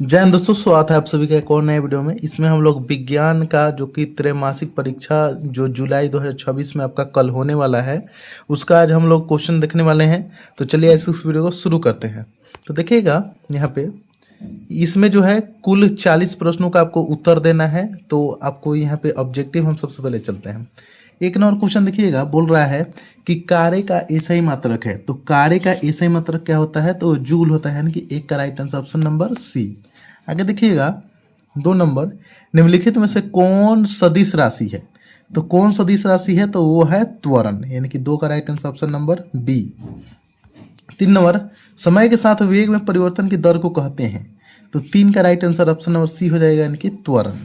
जय हिंद दोस्तों, स्वागत है आप सभी का एक और नए वीडियो में। इसमें हम लोग विज्ञान का जो कि त्रैमासिक परीक्षा जो जुलाई 2026 में आपका कल होने वाला है, उसका आज हम लोग क्वेश्चन देखने वाले हैं। तो चलिए इस वीडियो को शुरू करते हैं। तो देखिएगा यहाँ पे इसमें जो है कुल 40 प्रश्नों का आपको उत्तर देना है। तो आपको यहाँ पे ऑब्जेक्टिव हम सबसे पहले चलते हैं। एक नंबर क्वेश्चन देखिएगा, बोल रहा है कि कार्य का एसआई मात्रक है। तो कार्य का एसआई मात्रक क्या होता है? तो जूल होता है, यानी कि एक का right answer option number C. आगे देखिएगा 2 नंबर, निम्नलिखित में से कौन सदिश राशि है? तो कौन सदिश राशि है? तो वो है त्वरण, यानी कि 2 का right answer option number B. 3 number, समय के साथ वेग में परिवर्तन की दर को कहते हैं। तो 3 का right answer option number C हो जाएगा, यानी कि त्वरण।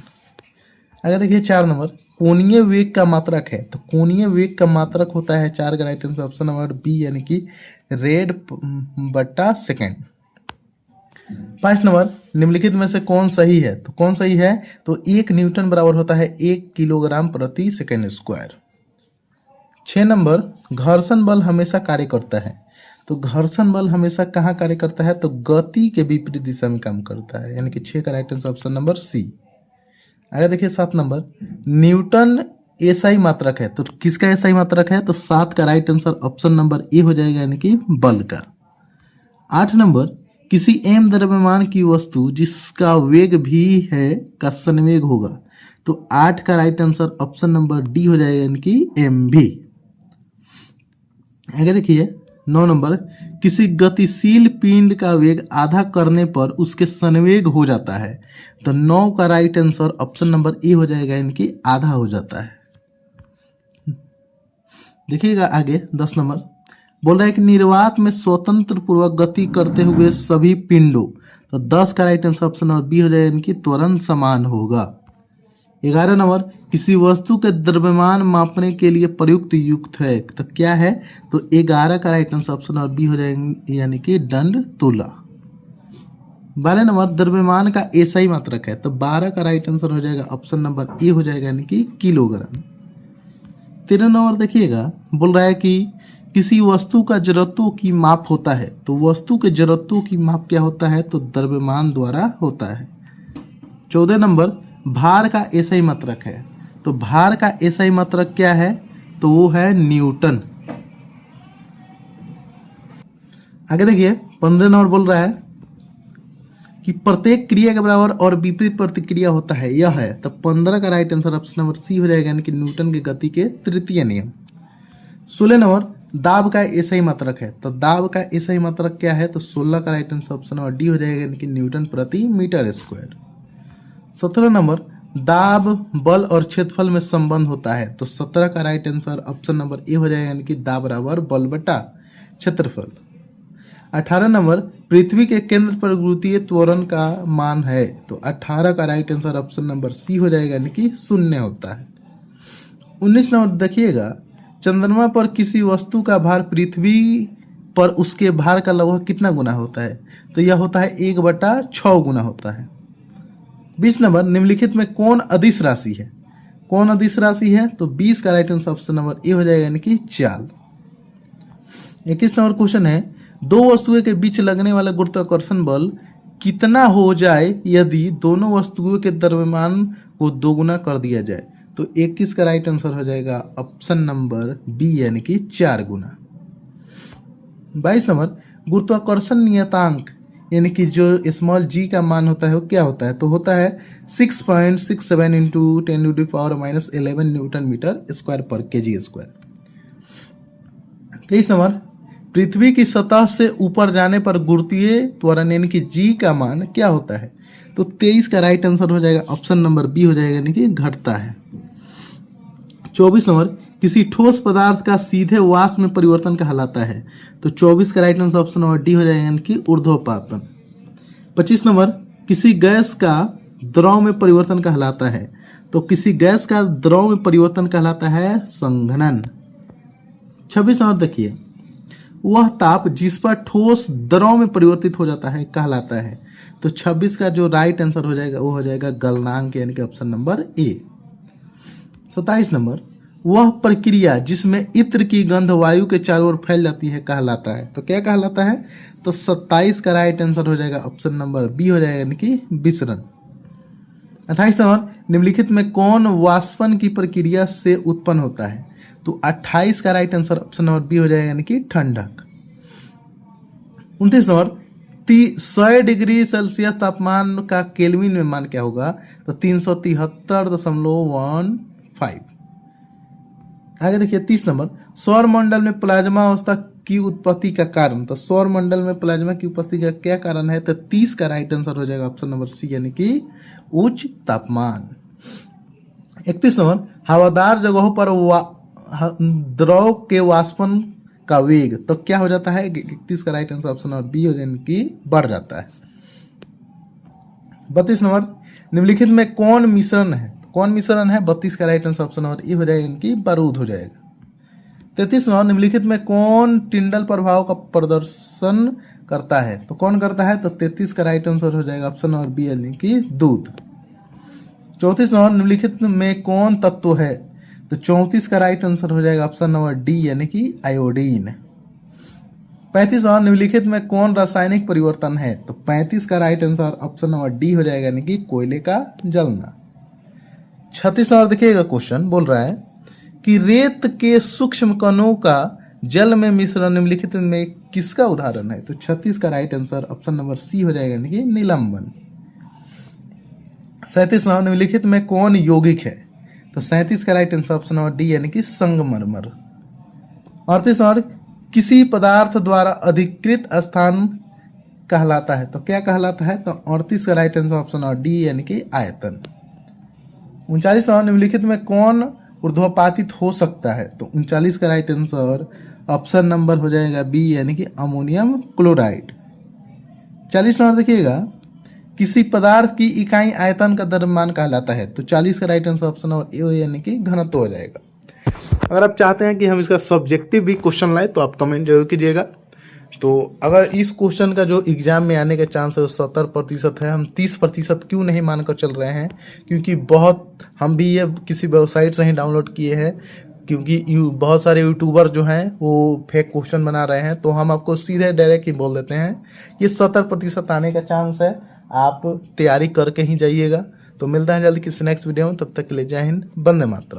अगर देखिए 4 नंबर, कोणीय वेग का मात्रक है। तो कोणीय वेग का मात्रक होता है 4 का right answer option number B, यानी कि रेड बटा सेकेंड। 5 नंबर, निम्नलिखित में से कौन सही है? तो कौन सही है? तो 1 न्यूटन बराबर होता है 1 किलोग्राम प्रति सेकेंड स्क्वायर। 6 नंबर, घर्षण बल हमेशा कार्य करता है। तो घर्षण बल हमेशा कहाँ कार्य करता है? तो गति के विपरीत दिशा में काम करता है, यानी कि 6 का right answer option number C. आगे देखिए 7 नंबर, न्यूटन एसआई मात्रक है। तो किसका एसआई मात्रक है? तो 7 का right answer option number A हो जाएगा, यानी कि बल का। 8 नंबर, किसी एम द्रव्यमान की वस्तु जिसका वेग भी है का संवेग होगा। तो 8 का right answer option number D हो जाएगा, यानी कि एम भी। आगे देखिए 9 नंबर, किसी गतिशील पिंड का वेग आधा करने पर उसके संवेग हो जाता है। तो 9 का right answer option number A हो जाएगा, यानी कि आधा हो जाता है। देखिएगा आगे 10 नंबर, बोल रहा है कि निर्वात में स्वतंत्र पूर्वक गति करते हुए सभी पिंडों। तो 10 का right answer option number B हो जाएगा, यानी कि त्वरण समान होगा। 11 नंबर, किसी वस्तु के द्रव्यमान मापने के लिए प्रयुक्त युक्त है। तो क्या है? तो 11 का right answer option number B हो जाएगा, यानी कि दंड तोला। 12 नंबर, द्रव्यमान का एसआई मात्रक है। तो 12 का राइट आंसर हो जाएगा ऑप्शन नंबर ए हो जाएगा, यानी कि किलोग्राम। 13 नंबर देखिएगा, बोल रहा है कि किसी वस्तु का जड़त्व की माप होता है। तो वस्तु के जड़त्व की माप क्या होता है? तो द्रव्यमान द्वारा होता है। 14 नंबर, भार का एसआई मात्रक है। तो भार का एसआई मात्रक क्या है? तो वो है न्यूटन। आगे देखिए 15 नंबर, बोल रहा है कि प्रत्येक क्रिया के बराबर और विपरीत प्रतिक्रिया होता है, यह है। तो 15 का right answer option number C हो जाएगा, यानी कि न्यूटन की गति के तृतीय नियम। 16 नंबर, दाब का एसआई मात्रक है। तो दाब का एसआई मात्रक क्या है? तो 16 का right answer option number D हो जाएगा, यानी कि न्यूटन प्रति मीटर स्क्वायर। 17 नंबर, दाब बल और क्षेत्रफल में संबंध होता है। तो 17 का right answer option number A हो जाएगा, यानी कि दाब बराबर बल बटा क्षेत्रफल। 18 नंबर, पृथ्वी के केंद्र पर गुरुत्वीय त्वरण का मान है। तो 18 का right answer option number C हो जाएगा, यानी कि 0 होता है। 19 नंबर देखिएगा, चंद्रमा पर किसी वस्तु का भार पृथ्वी पर उसके भार का लगभग कितना गुना होता है? तो यह होता है 1/6 गुना होता है। 20 नंबर, निम्नलिखित में कौन अदिश राशि है? कौन अदिश राशि है? तो 20 का right answer option number A हो जाएगा, यानी कि चाल। 21 नंबर क्वेश्चन है, दो वस्तुओं के बीच लगने वाला गुरुत्वाकर्षण बल कितना हो जाए यदि दोनों वस्तुओं के द्रव्यमान को दोगुना कर दिया जाए? तो 21 का राइट आंसर हो जाएगा ऑप्शन नंबर बी, यानी कि 4 गुना। 22 नंबर, गुरुत्वाकर्षण नियतांक यानी कि जो स्मॉल जी का मान होता है वो क्या होता है? तो होता है 6.67 इंटू 10⁻⁻11 न्यूटन मीटर स्क्वायर पर केजी स्क्वायर। 23 नंबर, पृथ्वी की सतह से ऊपर जाने पर गुरुत्वीय त्वरण यानी कि जी का मान क्या होता है? तो 23 का राइट आंसर हो जाएगा ऑप्शन नंबर बी हो जाएगा, यानी कि घटता है। 24 नंबर, किसी ठोस पदार्थ का सीधे वाष्प में परिवर्तन कहलाता है। तो 24 का right answer option number D हो जाएगा, यानी कि ऊर्ध्वपातन। 25 नंबर, किसी गैस का द्रव में परिवर्तन कहलाता है। तो किसी गैस का द्रव में परिवर्तन कहलाता है संघनन। 26 नंबर देखिए, वह ताप जिस पर ठोस द्रव में परिवर्तित हो जाता है कहलाता है। तो 26 का जो राइट आंसर हो जाएगा वो हो जाएगा गलनांक, यानी कि ऑप्शन नंबर ए। 27 नंबर, वह प्रक्रिया जिसमें इत्र की गंध वायु के चारों ओर फैल जाती है कहलाता है। तो क्या कहलाता है? तो 27 का राइट आंसर हो जाएगा ऑप्शन नंबर बी हो जाएगा, यानी कि विसरण। 28 नंबर, निम्नलिखित में कौन वाष्पन की प्रक्रिया से उत्पन्न होता है? तो 28 का right answer option number B हो जाएगा, यानी कि ठंडक। 29 नंबर, 100 डिग्री सेल्सियस तापमान का केल्विन में मान क्या होगा? तो 373.15। आगे देखिए 30 नंबर, सौर मंडल में प्लाज्मा अवस्था की उत्पत्ति का कारण। तो सौर मंडल में प्लाज्मा की उपस्थिति का क्या कारण है? तो 30 का राइट आंसर हो जाएगा ऑप्शन नंबर सी, यानी कि उच्च तापमान। 31 नंबर, हवादार जगहों पर द्रव के वाष्पन का वेग तो क्या हो जाता है? 31 का right answer option number B हो जाएगा, कि बढ़ जाता है। 32 नंबर, निम्नलिखित में कौन मिश्रण है? कौन मिश्रण है? 32 का right answer option number A हो जाएगा, इनकी बारूद हो जाएगा। 33 नंबर, निम्नलिखित में कौन टिंडल प्रभाव का प्रदर्शन करता है? तो कौन करता है? तो 33 का राइट आंसर हो जाएगा ऑप्शन नंबर बी, यानी कि दूध। 34 नंबर, निम्नलिखित में कौन तत्व है? तो 34 का राइट आंसर हो जाएगा ऑप्शन नंबर डी, यानी कि आयोडीन। 35 नंबर, निम्नलिखित में कौन रासायनिक परिवर्तन है? तो 35 का right answer option number D हो जाएगा, यानी कि कोयले का जलना। 36 नंबर देखिएगा, क्वेश्चन बोल रहा है कि रेत के सूक्ष्म कणों का जल में मिश्रण निम्नलिखित में किसका उदाहरण है? तो 36 का right answer option number C हो जाएगा, यानी कि निलंबन। 37 नंबर, निम्नलिखित में कौन यौगिक है? तो 37 का right answer option number D, यानी कि संगमरमर। 38 नंबर, किसी पदार्थ द्वारा अधिकृत स्थान कहलाता है। तो क्या कहलाता है? तो 38 का right answer option number D, यानी कि आयतन। 39 नंबर, निम्नलिखित में कौन ऊर्ध्वपातित हो सकता है? तो 39 का राइट आंसर ऑप्शन नंबर हो जाएगा बी, यानी कि अमोनियम क्लोराइड। 40 नंबर देखिएगा, किसी पदार्थ की इकाई आयतन का द्रव्यमान कहलाता है। तो 40 का right answer option number A, यानी कि घनत्व हो जाएगा। अगर आप चाहते हैं कि हम इसका सब्जेक्टिव भी क्वेश्चन लाएं तो आप कमेंट जरूर कीजिएगा। तो अगर इस क्वेश्चन का जो एग्जाम में आने के चांस है वो 70% है, हम 30% क्यों नहीं मानकर चल रहे हैं? क्योंकि हम भी ये किसी वेबसाइट से ही डाउनलोड किए हैं, क्योंकि बहुत सारे यूट्यूबर जो हैं वो फेक क्वेश्चन बना रहे हैं। तो हम आपको सीधे डायरेक्ट ही बोल देते हैं ये 70% आने का चांस है, आप तैयारी करके ही जाइएगा। तो मिलते हैं जल्दी किसी नेक्स्ट वीडियो में, तब तक के लिए जय हिंद, वंदे मातरम।